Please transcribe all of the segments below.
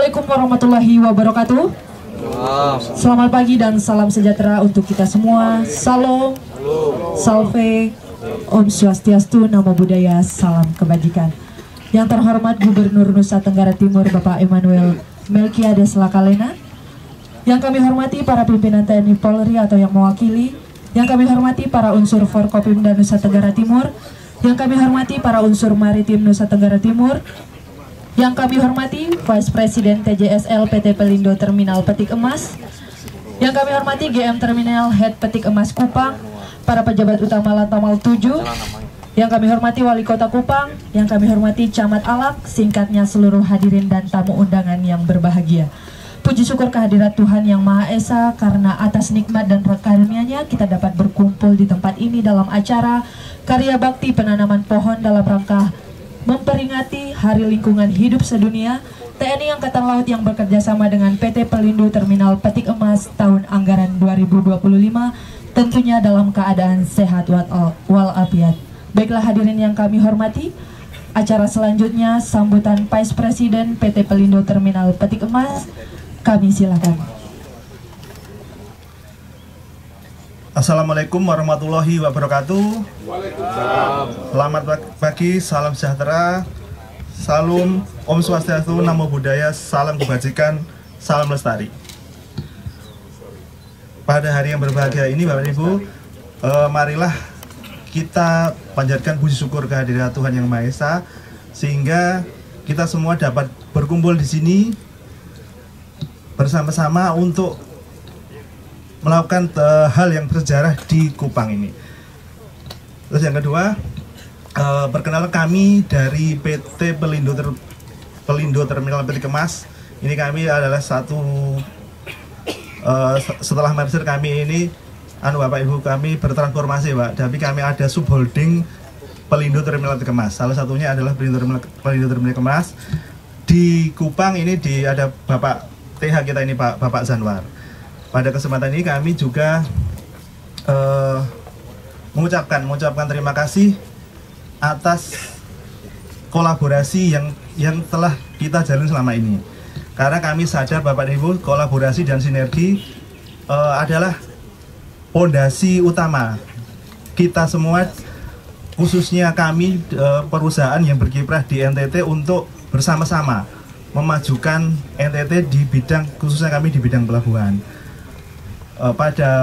Assalamualaikum warahmatullahi wabarakatuh. Selamat pagi dan salam sejahtera untuk kita semua. Salam, salve, Om Swastiastu, Namo Buddhaya, salam kebajikan. Yang terhormat Gubernur Nusa Tenggara Timur Bapak Emmanuel Melkiades Lakalena, yang kami hormati para pimpinan TNI Polri atau yang mewakili, yang kami hormati para unsur Forkopimda Nusa Tenggara Timur, yang kami hormati para unsur Maritim Nusa Tenggara Timur, yang kami hormati Vice President TJSL PT Pelindo Terminal Petik Emas, yang kami hormati GM Terminal Head Petik Emas Kupang, para pejabat utama Lantamal 7, yang kami hormati Wali Kota Kupang, yang kami hormati Camat Alak, singkatnya seluruh hadirin dan tamu undangan yang berbahagia. Puji syukur kehadirat Tuhan Yang Maha Esa, karena atas nikmat dan karunia-Nya kita dapat berkumpul di tempat ini dalam acara karya bakti penanaman pohon dalam rangka memperingati Hari Lingkungan Hidup Sedunia TNI Angkatan Laut yang bekerja sama dengan PT Pelindo Terminal Petik Emas tahun anggaran 2025, tentunya dalam keadaan sehat walafiat. Baiklah hadirin yang kami hormati, acara selanjutnya sambutan Vice President PT Pelindo Terminal Petik Emas, kami silakan. Assalamualaikum warahmatullahi wabarakatuh. Selamat pagi, salam sejahtera, salam, Om Swastiastu, Namo Buddhaya, salam kebajikan, salam lestari. Pada hari yang berbahagia ini Bapak Ibu, marilah kita panjatkan puji syukur kehadirat Tuhan Yang Maha Esa, sehingga kita semua dapat berkumpul di sini bersama-sama untuk melakukan hal yang bersejarah di Kupang ini. Terus yang kedua, perkenalan kami dari PT Pelindo Terminal Petik Emas. Ini kami adalah setelah merger kami ini, Bapak Ibu, kami bertransformasi Pak. Tapi kami ada subholding Pelindo Terminal Petik Emas. Salah satunya adalah Pelindo Terminal Petik Emas. Di Kupang ini ada Bapak TH kita ini Bapak Zanwar. Pada kesempatan ini kami juga mengucapkan terima kasih atas kolaborasi yang telah kita jalin selama ini. Karena kami sadar Bapak Ibu, kolaborasi dan sinergi adalah fondasi utama kita semua, khususnya kami perusahaan yang berkiprah di NTT, untuk bersama-sama memajukan NTT di bidang, khususnya kami di bidang pelabuhan. Pada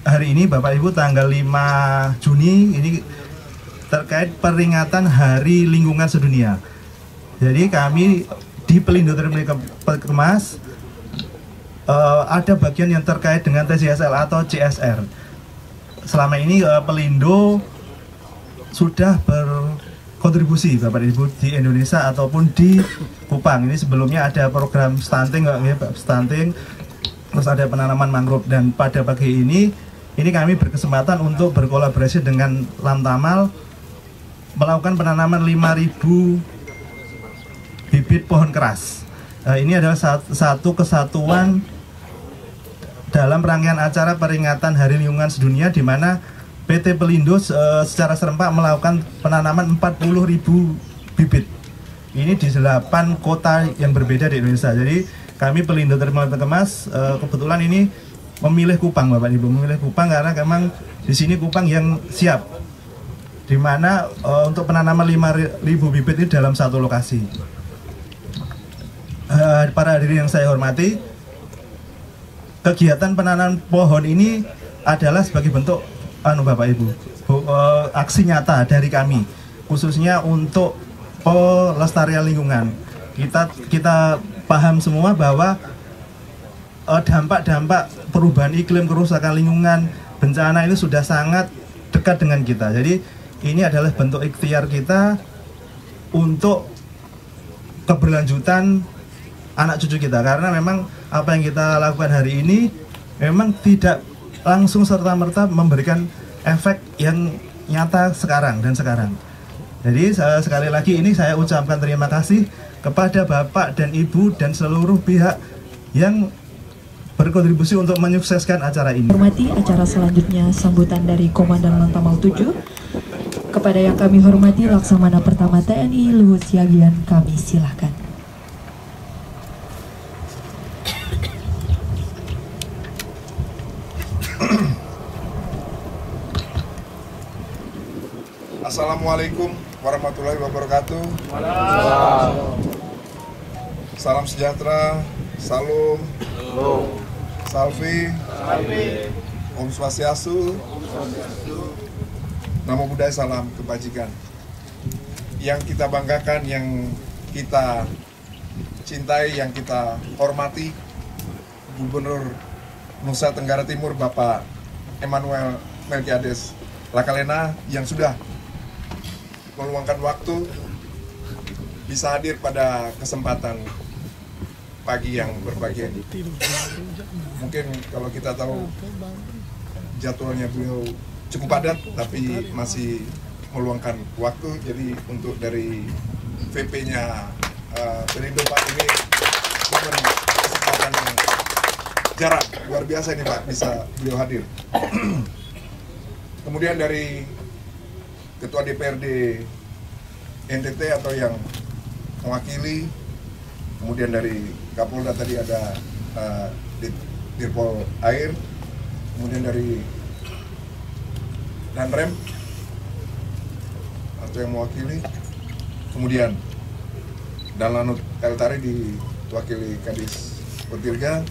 hari ini Bapak Ibu, tanggal 5 Juni ini terkait peringatan Hari Lingkungan Sedunia. Jadi kami di Pelindo Terminal Petik Emas ada bagian yang terkait dengan TJSL atau CSR. Selama ini Pelindo sudah berkontribusi Bapak Ibu di Indonesia ataupun di Kupang. Ini sebelumnya ada program stunting, terus ada penanaman mangrove, dan pada pagi ini kami berkesempatan untuk berkolaborasi dengan Lantamal melakukan penanaman 5.000 bibit pohon keras. Ini adalah satu kesatuan dalam rangkaian acara peringatan Hari Lingkungan Sedunia, di mana PT Pelindo secara serempak melakukan penanaman 40.000 bibit. Ini di 8 kota yang berbeda di Indonesia. Jadi kami Pelindo Terminal Petik Emas kebetulan ini memilih Kupang Bapak Ibu, memilih Kupang karena memang di sini Kupang yang siap, di mana untuk penanaman 5.000 bibit ini dalam satu lokasi. Para hadirin yang saya hormati, kegiatan penanaman pohon ini adalah sebagai bentuk Bapak Ibu, aksi nyata dari kami, khususnya untuk pelestarian lingkungan. Kita paham semua bahwa dampak-dampak perubahan iklim, kerusakan lingkungan, bencana ini sudah sangat dekat dengan kita. Jadi ini adalah bentuk ikhtiar kita untuk keberlanjutan anak cucu kita, karena memang apa yang kita lakukan hari ini memang tidak langsung serta-merta memberikan efek yang nyata sekarang. Jadi sekali lagi ini saya ucapkan terima kasih kepada Bapak dan Ibu dan seluruh pihak yang berkontribusi untuk menyukseskan acara ini. Hormati acara selanjutnya sambutan dari Komandan Lantamal 7. Kepada yang kami hormati Laksamana Pertama TNI Luhut Siagian, kami silakan. Assalamualaikum warahmatullahi wabarakatuh. Salam sejahtera, salam, salve, Om Swastiastu, Namo Buddhaya, salam kebajikan. Yang kita banggakan, yang kita cintai, yang kita hormati, Gubernur Nusa Tenggara Timur Bapak Emmanuel Melkiades Lakalena yang sudah meluangkan waktu bisa hadir pada kesempatan pagi yang berbahagia. Mungkin kalau kita tahu jadwalnya beliau cukup padat, tapi masih meluangkan waktu. Jadi untuk dari VP-nya Perindo Pak ini memberi kesempatan yang jarak luar biasa ini Pak, bisa beliau hadir. Kemudian dari Ketua DPRD NTT atau yang mewakili, kemudian dari Kapolda tadi ada Dirpol Air, kemudian dari Danrem atau yang mewakili, kemudian dan Lanut Eltari diwakili Kadis Potirga,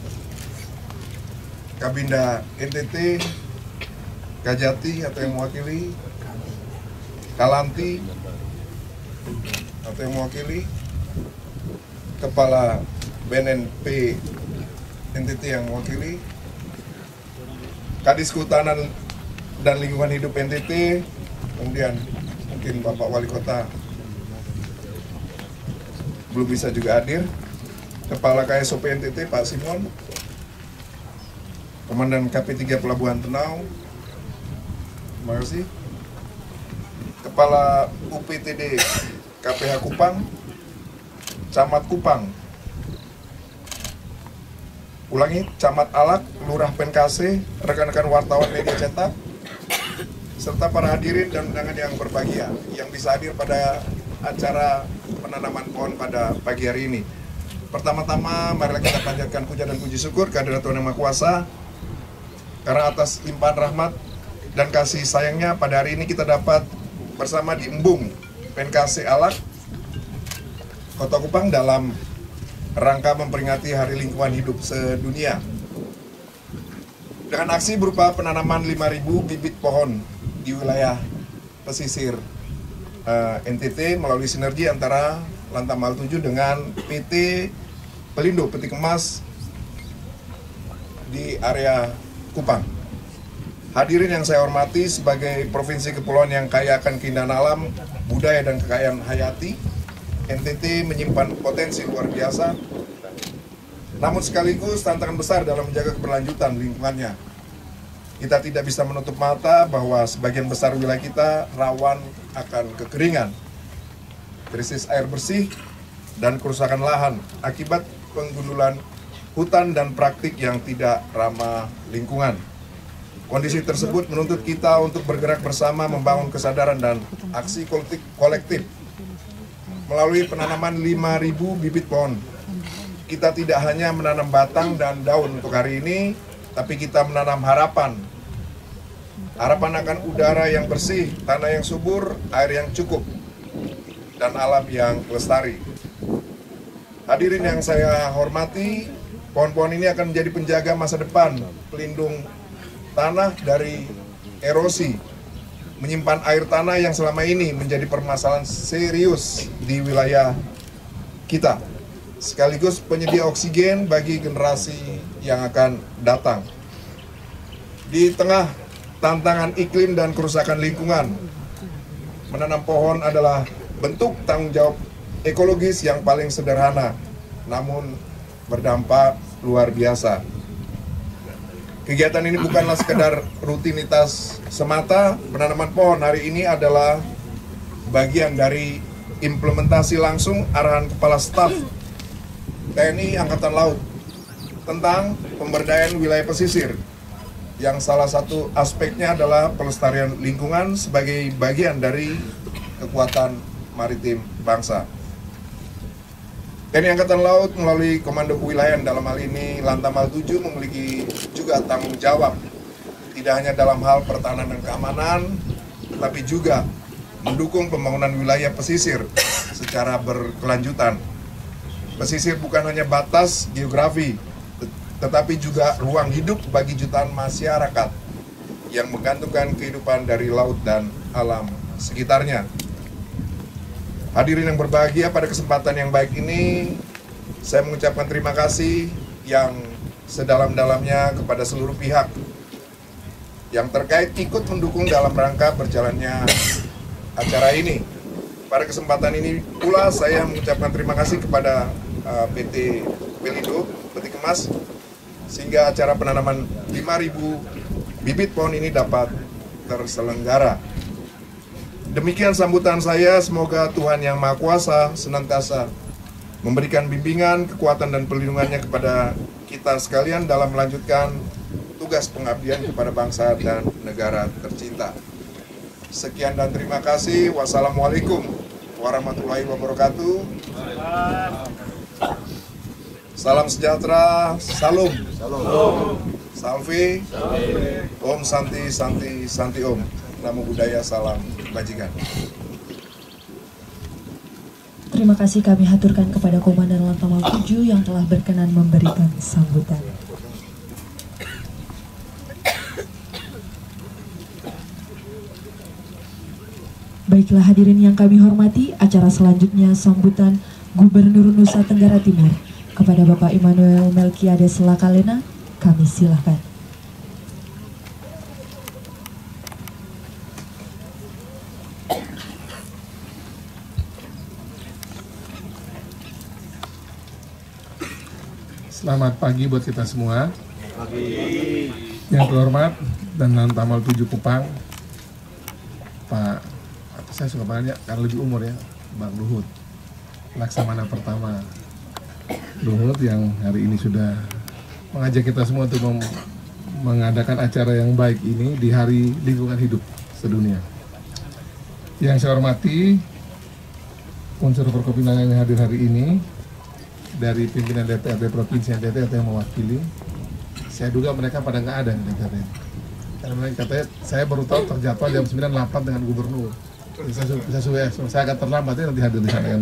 Kabinda NTT, Kajati atau yang mewakili, Kalanti atau yang mewakili, Kepala BNNP NTT yang mewakili, Kadis Kehutanan dan Lingkungan Hidup NTT, kemudian mungkin Bapak Wali Kota belum bisa juga hadir, Kepala KSOP NTT Pak Simon, Komandan KP3 Pelabuhan Tenau, terima kasih, Kepala UPTD KPH Kupang, Camat Kupang, ulangi, Camat Alak, Lurah Penkase, rekan-rekan wartawan media cetak, serta para hadirin dan undangan yang berbahagia yang bisa hadir pada acara penanaman pohon pada pagi hari ini. Pertama-tama, marilah kita panjatkan puja dan puji syukur kehadirat Tuhan Yang Maha Kuasa, karena atas limpahan rahmat dan kasih sayangnya pada hari ini kita dapat bersama di Embung Penkase Alak, Kota Kupang dalam rangka memperingati Hari Lingkungan Hidup Sedunia. Dengan aksi berupa penanaman 5.000 bibit pohon di wilayah pesisir NTT melalui sinergi antara Lantamal 7 dengan PT Pelindo Peti Kemas di area Kupang. Hadirin yang saya hormati, sebagai provinsi kepulauan yang kaya akan keindahan alam, budaya dan kekayaan hayati, NTT menyimpan potensi luar biasa, namun sekaligus tantangan besar dalam menjaga keberlanjutan lingkungannya. Kita tidak bisa menutup mata bahwa sebagian besar wilayah kita rawan akan kekeringan, krisis air bersih, dan kerusakan lahan akibat penggundulan hutan dan praktik yang tidak ramah lingkungan. Kondisi tersebut menuntut kita untuk bergerak bersama membangun kesadaran dan aksi kolektif. Melalui penanaman 5.000 bibit pohon, kita tidak hanya menanam batang dan daun untuk hari ini, tapi kita menanam harapan. Harapan akan udara yang bersih, tanah yang subur, air yang cukup, dan alam yang lestari. Hadirin yang saya hormati, pohon-pohon ini akan menjadi penjaga masa depan, pelindung tanah dari erosi, menyimpan air tanah yang selama ini menjadi permasalahan serius di wilayah kita, sekaligus penyedia oksigen bagi generasi yang akan datang. Di tengah tantangan iklim dan kerusakan lingkungan, menanam pohon adalah bentuk tanggung jawab ekologis yang paling sederhana, namun berdampak luar biasa. Kegiatan ini bukanlah sekedar rutinitas semata. Penanaman pohon hari ini adalah bagian dari implementasi langsung arahan Kepala Staf TNI Angkatan Laut tentang pemberdayaan wilayah pesisir, yang salah satu aspeknya adalah pelestarian lingkungan sebagai bagian dari kekuatan maritim bangsa. TNI Angkatan Laut melalui Komando Kewilayahan dalam hal ini Lantamal 7 memiliki juga tanggung jawab, tidak hanya dalam hal pertahanan dan keamanan, tapi juga mendukung pembangunan wilayah pesisir secara berkelanjutan. Pesisir bukan hanya batas geografi, tetapi juga ruang hidup bagi jutaan masyarakat yang menggantungkan kehidupan dari laut dan alam sekitarnya. Hadirin yang berbahagia, pada kesempatan yang baik ini, saya mengucapkan terima kasih yang sedalam-dalamnya kepada seluruh pihak yang terkait ikut mendukung dalam rangka berjalannya acara ini. Pada kesempatan ini pula saya mengucapkan terima kasih kepada PT Pelindo, Peti Kemas, sehingga acara penanaman 5.000 bibit pohon ini dapat terselenggara. Demikian sambutan saya, semoga Tuhan Yang Maha Kuasa senantiasa memberikan bimbingan, kekuatan, dan perlindungannya kepada kita sekalian dalam melanjutkan tugas pengabdian kepada bangsa dan negara tercinta. Sekian dan terima kasih. Wassalamualaikum warahmatullahi wabarakatuh. Salam sejahtera, salam, salve, om santi, santi, santi om. Namo Buddhaya, salam kebajikan. Terima kasih kami haturkan kepada Komandan Lantamal 7 yang telah berkenan memberikan sambutan. Baiklah hadirin yang kami hormati, acara selanjutnya sambutan Gubernur Nusa Tenggara Timur kepada Bapak Immanuel Melkiades Lakalena, kami silakan. Selamat pagi buat kita semua. Yang terhormat dan Lantamal 7 Kupang, Pak, saya suka banyak karena lebih umur ya, Bang Luhut, Laksamana pertama Luhut yang hari ini sudah mengajak kita semua untuk mengadakan acara yang baik ini di Hari Lingkungan Hidup Sedunia. Yang saya hormati unsur Forkopimda yang hadir hari ini, dari pimpinan DPRD Provinsi NTT yang mewakili. Saya duga mereka pada nggak ada di DPRD. Karena mereka katanya, saya baru tahu terjadwal jam 9.08 dengan gubernur. Saya agak terlambat ya nanti hadir di sana kan.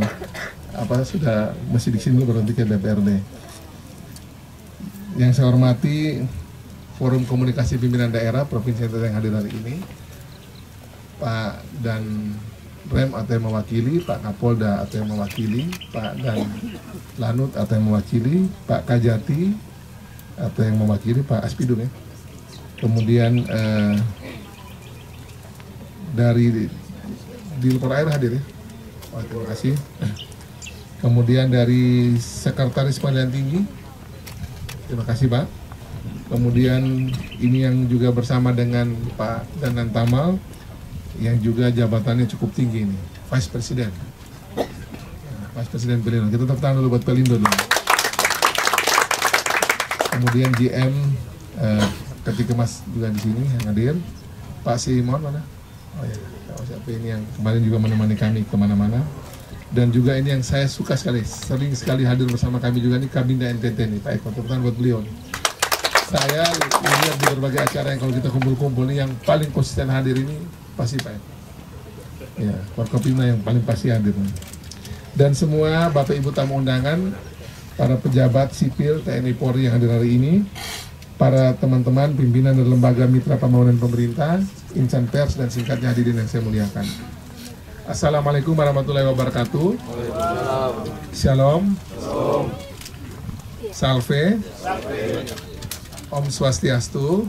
Sudah mesti di sini baru nanti ke DPRD. Yang saya hormati Forum Komunikasi Pimpinan Daerah Provinsi NTT yang hadir hari ini, Pak dan Rem atau yang mewakili, Pak Kapolda atau yang mewakili, Pak dan Lanut atau yang mewakili, Pak Kajati atau yang mewakili, Pak Aspidum ya. Kemudian dari Dilpor Air hadir ya. Terima kasih. Kemudian dari Sekretaris Pengadilan Tinggi, terima kasih Pak. Kemudian ini yang juga bersama dengan Pak Danan Tamal, yang juga jabatannya cukup tinggi ini, Vice President. Vice President Pelindo. Kita tepuk tangan dulu buat Pelindo dulu. Kemudian GM Peti Kemas juga di sini yang hadir. Pak Simon mana? Oh ya, siapa ini yang kemarin juga menemani kami kemana-mana. Dan juga ini yang saya suka sekali, sering sekali hadir bersama kami juga nih, Kabinda NTT nih, Pak Eko. Tepuk tangan buat beliau nih. Saya lihat di berbagai acara yang kalau kita kumpul-kumpul nih, yang paling konsisten hadir ini pasti Pak Eko. Ya, Forkopimda yang paling pasti hadir. Dan semua Bapak Ibu tamu undangan, para pejabat sipil TNI Polri yang hadir hari ini, para teman-teman pimpinan dan lembaga mitra pembangunan pemerintah, insan pers dan singkatnya hadirin yang saya muliakan. Assalamualaikum warahmatullahi wabarakatuh. Shalom. Salve. Om Swastiastu.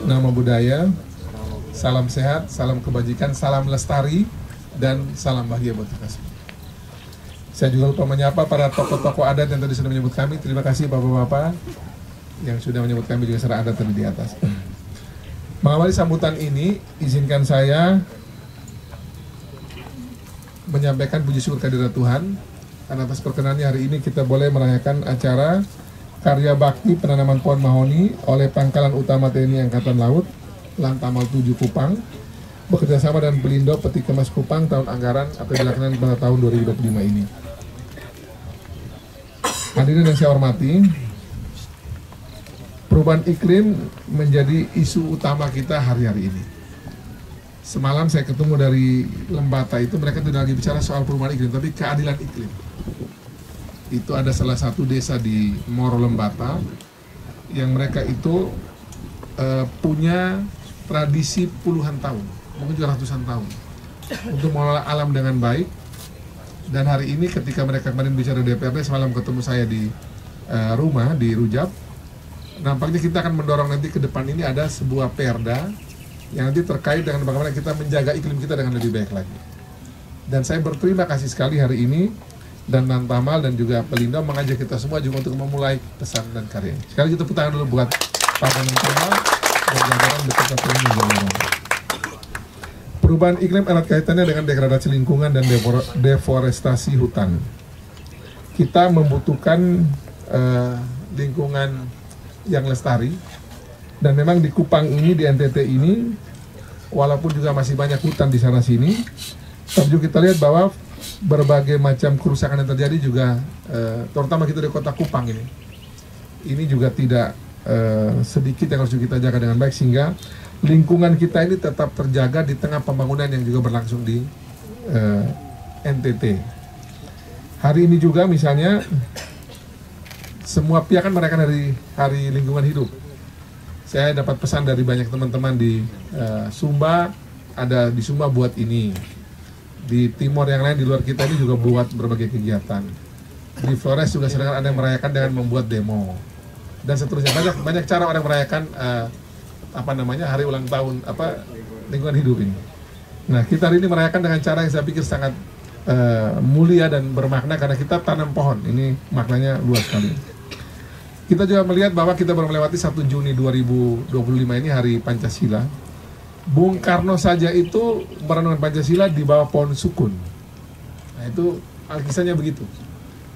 Namo Buddhaya. Salam sehat, salam kebajikan, salam lestari, dan salam bahagia buat kita semua. Saya juga lupa menyapa para tokoh-tokoh adat yang tadi sudah menyebut kami. Terima kasih Bapak-Bapak yang sudah menyebut kami juga secara adat tadi di atas. Mengawali sambutan ini, izinkan saya menyampaikan puji syukur kehadirat Tuhan karena atas perkenannya hari ini kita boleh merayakan acara karya bakti penanaman pohon mahoni oleh Pangkalan Utama TNI Angkatan Laut Lantamal 7 Kupang bekerjasama dengan Pelindo Peti Kemas Kupang tahun anggaran atau dilaksanakan pada tahun 2025 ini. Hadirin yang saya hormati, perubahan iklim menjadi isu utama kita hari-hari ini. Semalam saya ketemu dari Lembata itu, mereka tidak lagi bicara soal perubahan iklim, tapi keadilan iklim. Itu ada salah satu desa di Moro Lembata yang mereka itu punya tradisi puluhan tahun, mungkin juga ratusan tahun, untuk mengelola alam dengan baik. Dan hari ini ketika mereka kemarin bicara di DPRD, semalam ketemu saya di rumah di Rujab, nampaknya kita akan mendorong nanti ke depan ini ada sebuah perda yang nanti terkait dengan bagaimana kita menjaga iklim kita dengan lebih baik lagi. Dan saya berterima kasih sekali hari ini, dan Nantamal dan juga Pelindo mengajak kita semua juga untuk memulai pesan dan karya. Sekali kita tepuk tangan dulu buat Pak Nantamal dan jajaran beserta Pelindo. Perubahan iklim erat kaitannya dengan degradasi lingkungan dan deforestasi hutan. Kita membutuhkan lingkungan yang lestari. Dan memang di Kupang ini, di NTT ini, walaupun juga masih banyak hutan di sana sini, tapi juga kita lihat bahwa berbagai macam kerusakan yang terjadi juga, terutama kita di kota Kupang ini juga tidak sedikit yang harus kita jaga dengan baik, sehingga lingkungan kita ini tetap terjaga di tengah pembangunan yang juga berlangsung di NTT. Hari ini juga misalnya, semua pihak kan merayakan hari lingkungan hidup. Saya dapat pesan dari banyak teman-teman di Sumba, ada di Sumba buat ini. Di Timor yang lain di luar kita ini juga buat berbagai kegiatan. Di Flores juga sedang ada yang merayakan dengan membuat demo. Dan seterusnya, banyak cara orang merayakan hari ulang tahun lingkungan hidup ini. Nah, kita hari ini merayakan dengan cara yang saya pikir sangat mulia dan bermakna, karena kita tanam pohon. Ini maknanya luas sekali. Kita juga melihat bahwa kita baru melewati 1 Juni 2025 ini hari Pancasila. Bung Karno saja itu merenungkan Pancasila di bawah pohon sukun. Nah, itu kisahnya begitu.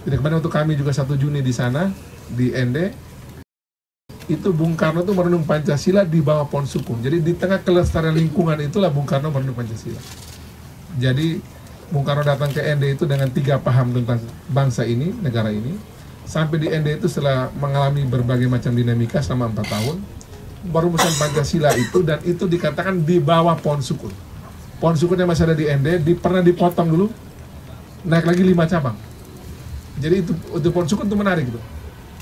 Jadi kemarin untuk kami juga 1 Juni di sana, di ND, itu Bung Karno itu merenung Pancasila di bawah pohon sukun. Jadi di tengah kelestarian lingkungan itulah Bung Karno merenung Pancasila. Jadi Bung Karno datang ke ND itu dengan 3 paham tentang bangsa ini, negara ini. Sampai di ND itu setelah mengalami berbagai macam dinamika selama 4 tahun, baru merumuskan Pancasila itu, dan itu dikatakan di bawah pohon sukun. Pohon sukun yang masih ada di ND, pernah dipotong dulu, naik lagi 5 cabang. Jadi itu pohon sukun itu menarik gitu.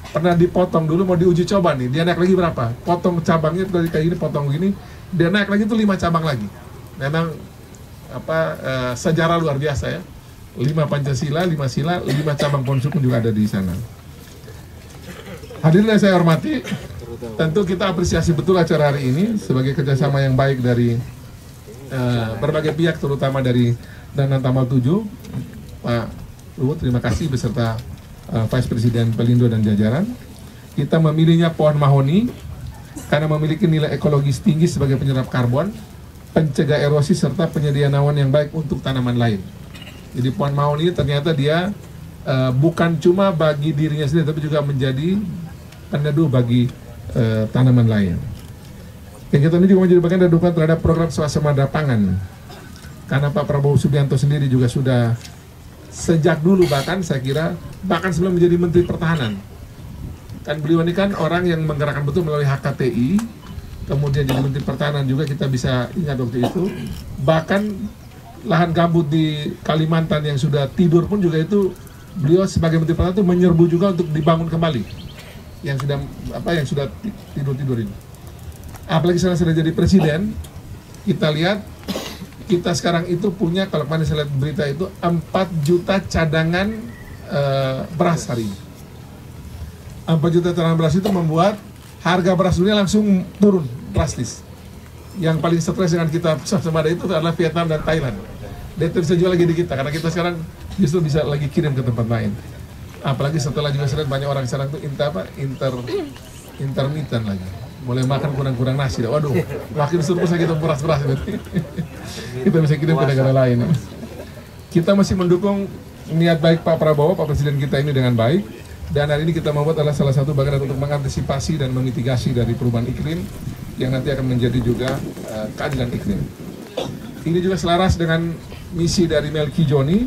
Pernah dipotong dulu, mau diuji coba nih, dia naik lagi berapa? Potong cabangnya dari kayak gini, potong begini, dia naik lagi itu 5 cabang lagi. Memang sejarah luar biasa ya. 5 Pancasila, 5 sila, 5 cabang pohon sukun juga ada di sana. Hadirin yang saya hormati, tentu kita apresiasi betul acara hari ini sebagai kerjasama yang baik dari berbagai pihak, terutama dari Nantamal 7, Pak Luhut, terima kasih beserta Vice Presiden Pelindo dan jajaran. Kita memilihnya pohon mahoni karena memiliki nilai ekologis tinggi sebagai penyerap karbon, pencegah erosi, serta penyedia awan yang baik untuk tanaman lain. Jadi pohon mahoni ternyata dia bukan cuma bagi dirinya sendiri, tapi juga menjadi peneduh bagi tanaman lain. Kegiatan ini juga menjadi bagian dari dukungan terhadap program swasembada pangan. Karena Pak Prabowo Subianto sendiri juga sudah sejak dulu, bahkan saya kira bahkan sebelum menjadi Menteri Pertahanan, kan beliau ini kan orang yang menggerakkan betul melalui HKTI, kemudian jadi Menteri Pertahanan juga, kita bisa ingat waktu itu. Bahkan lahan gambut di Kalimantan yang sudah tidur pun juga itu beliau sebagai Menteri Pertahanan itu menyerbu juga untuk dibangun kembali yang sudah tidur ini. Apalagi sekarang sudah jadi presiden, kita lihat kita sekarang itu punya, kalau kemarin saya lihat berita itu 4 juta cadangan beras hari ini. 4 juta cadangan beras itu membuat harga beras dunia langsung turun drastis. Yang paling stres dengan kita swasembada itu adalah Vietnam dan Thailand. Dia bisa jual lagi di kita, karena kita sekarang justru bisa lagi kirim ke tempat lain. Apalagi setelah juga sering banyak orang sekarang tuh intermittent lagi, mulai makan kurang-kurang nasi. Waduh, makin surplus lagi tuh beras-beras. Kita bisa kirim ke negara lain. Kita masih mendukung niat baik Pak Prabowo, Pak Presiden kita ini dengan baik. Dan hari ini kita membuat adalah salah satu bagian untuk mengantisipasi dan memitigasi dari perubahan iklim yang nanti akan menjadi juga keadilan iklim. Ini juga selaras dengan misi dari Melki Joni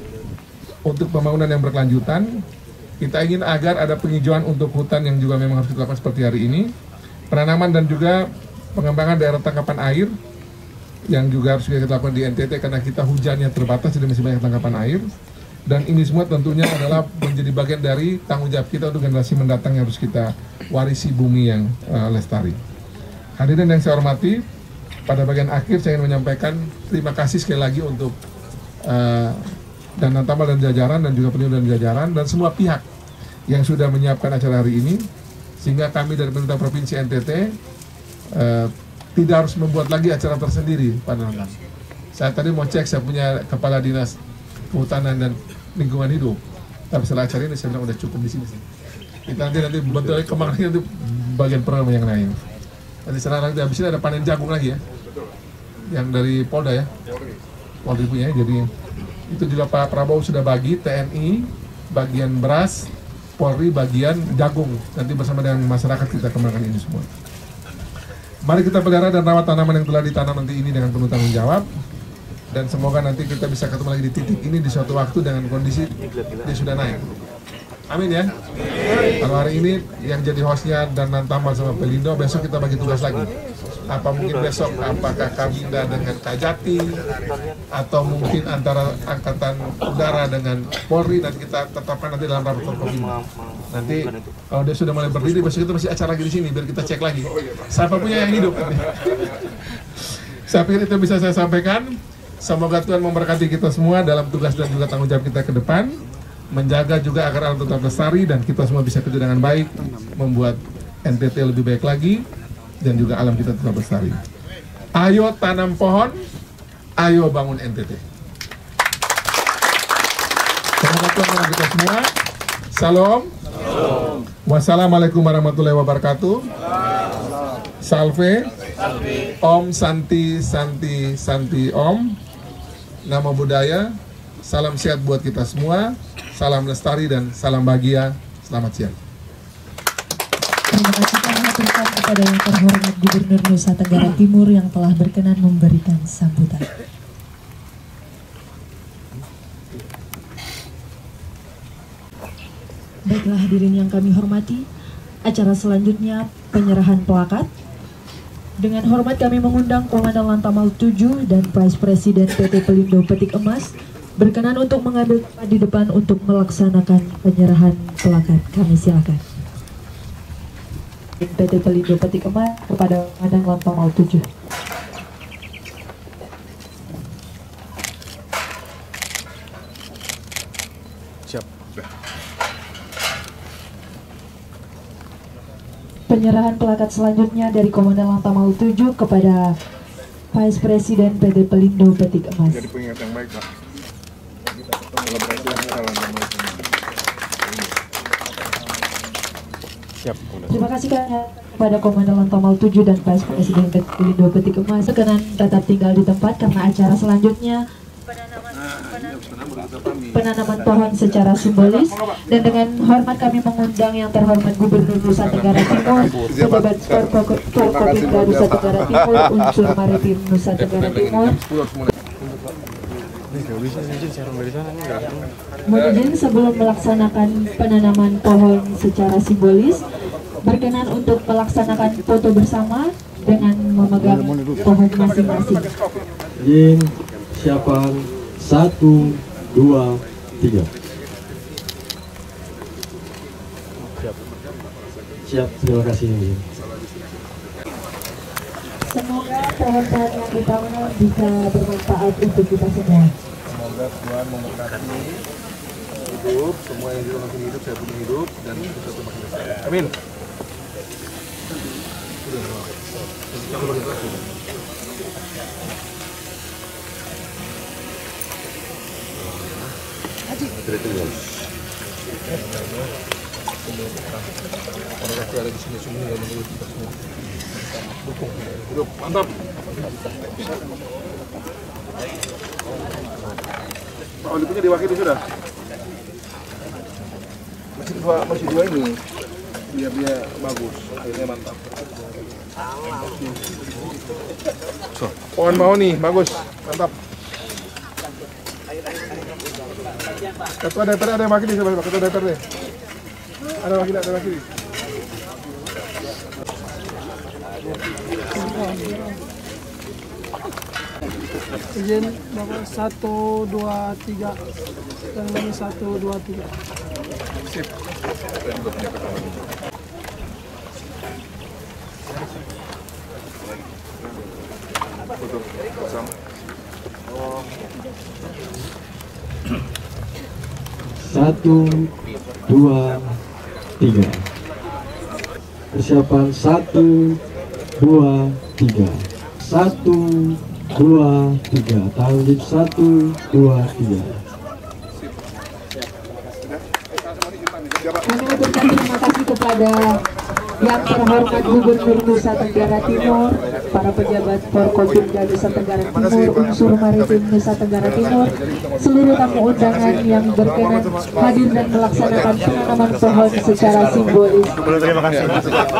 untuk pembangunan yang berkelanjutan. Kita ingin agar ada penghijauan untuk hutan yang juga memang harus dilakukan seperti hari ini, penanaman dan juga pengembangan daerah tangkapan air, yang juga harus kita lakukan di NTT karena kita hujannya terbatas jadi masih banyak tangkapan air. Dan ini semua tentunya adalah menjadi bagian dari tanggung jawab kita untuk generasi mendatang yang harus kita warisi bumi yang lestari. Hadirin yang saya hormati, pada bagian akhir saya ingin menyampaikan terima kasih sekali lagi untuk Danang Tamal dan jajaran dan juga penyuluh dan jajaran dan semua pihak yang sudah menyiapkan acara hari ini, sehingga kami dari pemerintah provinsi NTT tidak harus membuat lagi acara tersendiri pada Danang. Saya tadi mau cek, saya punya kepala dinas kehutanan dan lingkungan hidup, tapi setelah acara ini saya bilang udah cukup di sini sih. Kita nanti bentuk kembang lagi nanti bagian program yang lain. Nanti setelah nanti habis ini ada panen jagung lagi ya, yang dari Polda ya, Polri punya. Jadi itu juga Pak Prabowo sudah bagi TNI bagian beras, Polri bagian jagung. Nanti bersama dengan masyarakat kita kembangkan ini semua. Mari kita pelihara dan rawat tanaman yang telah ditanam nanti ini dengan penuh tanggung jawab. Dan semoga nanti kita bisa ketemu lagi di titik ini di suatu waktu dengan kondisi dia sudah naik. Amin ya. Kalau hari ini yang jadi hostnya Danang Tamal sama Pelindo, besok kita bagi tugas lagi. Apa mungkin besok apakah Kabinda dengan Kajati atau mungkin antara Angkatan Udara dengan Polri, dan kita tetapkan nanti dalam rapat Forkopimda. Nanti kalau dia sudah mulai berdiri, besok kita masih acara lagi di sini biar kita cek lagi siapa punya yang hidup. Saya pikir itu bisa saya sampaikan. Semoga Tuhan memberkati kita semua dalam tugas dan juga tanggung jawab kita ke depan, menjaga juga agar alam tetap lestari dan kita semua bisa kerja dengan baik, membuat NTT lebih baik lagi dan juga alam kita tetap lestari. Ayo tanam pohon, ayo bangun NTT. Semoga Tuhan memberkati kita semua. Salam. Wassalamualaikum warahmatullahi wabarakatuh. Salve. Om Santi Santi Santi Om. Namo Buddhaya. Salam sehat buat kita semua. Salam lestari dan salam bahagia. Selamat siang. Terima kasih kami aturkan kepada yang terhormat Gubernur Nusa Tenggara Timur yang telah berkenan memberikan sambutan. Baiklah hadirin yang kami hormati, acara selanjutnya penyerahan plakat. Dengan hormat kami mengundang Komandan Lantamal 7 dan Vice Presiden PT Pelindo Petik Emas berkenan untuk mengambil tempat di depan untuk melaksanakan penyerahan plakat. Kami silakan. PT Pelindo Petik Emas kepada Komandan Lantamal 7. Siap. Penyerahan plakat selanjutnya dari Komandan Lantamal 7 kepada Vice Presiden PT Pelindo Petik Emas. Jadi pengingat yang baik, Pak. Siap. Terima kasih kepada Komandan Lantamal 7 dan Vice Presiden PT Pelindo Petik Emas. Berkenan tetap tinggal di tempat karena acara selanjutnya penanaman pohon secara simbolis. Dan dengan hormat kami mengundang yang terhormat Gubernur Nusa Tenggara Timur, pejabat Forkopimda Nusa Tenggara Timur, unsur maritim Nusa Tenggara Timur. Mohon izin sebelum melaksanakan penanaman pohon secara simbolis, berkenan untuk melaksanakan foto bersama dengan memegang pohon masing-masing. Izin, siapkan 1, 2, 3. Siap, terima kasih. Semoga pohon-pohon yang ditanam bisa bermanfaat untuk kita semua. Semoga Tuhan memberkati hidup, semua yang di dalam hidup, saya punya hidup, dan kita semakin lestari. Amin. Orang ada di sini semua yang menurut kita semua. Dukung, hidup, mantap. Oh, punya diwakili sudah. Masih dua ini, biar dia bagus, akhirnya mantap. Pohon mau nih, bagus, mantap. Ketua DPR ada yang wakili, coba ketua DPR deh. Ada wakili. Izin Bapak 1, 2, 3. Dan ini 1, 2, 3. Sip. Saya juga punya pengalaman. Foto bersama. Satu, dua, tiga. Persiapan 1, 2, 3. 1, 2, 3. Tangan 1, 2, 3. Kami ucapkan terima kasih kepada yang terhormat Gubernur Nusa Tenggara Timur, para pejabat Forkopimda Nusa Tenggara Timur, unsur maritim Nusa Tenggara Timur, seluruh tamu undangan yang berkenan hadir dan melaksanakan penanaman pohon secara simbolis. Terima kasih.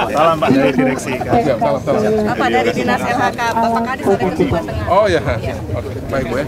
Salam Pak dari direksi. Bapak dari Dinas LHK, Bapak Kadis dari Kalimantan Tengah. Oh ya, oke, baik Bu ya.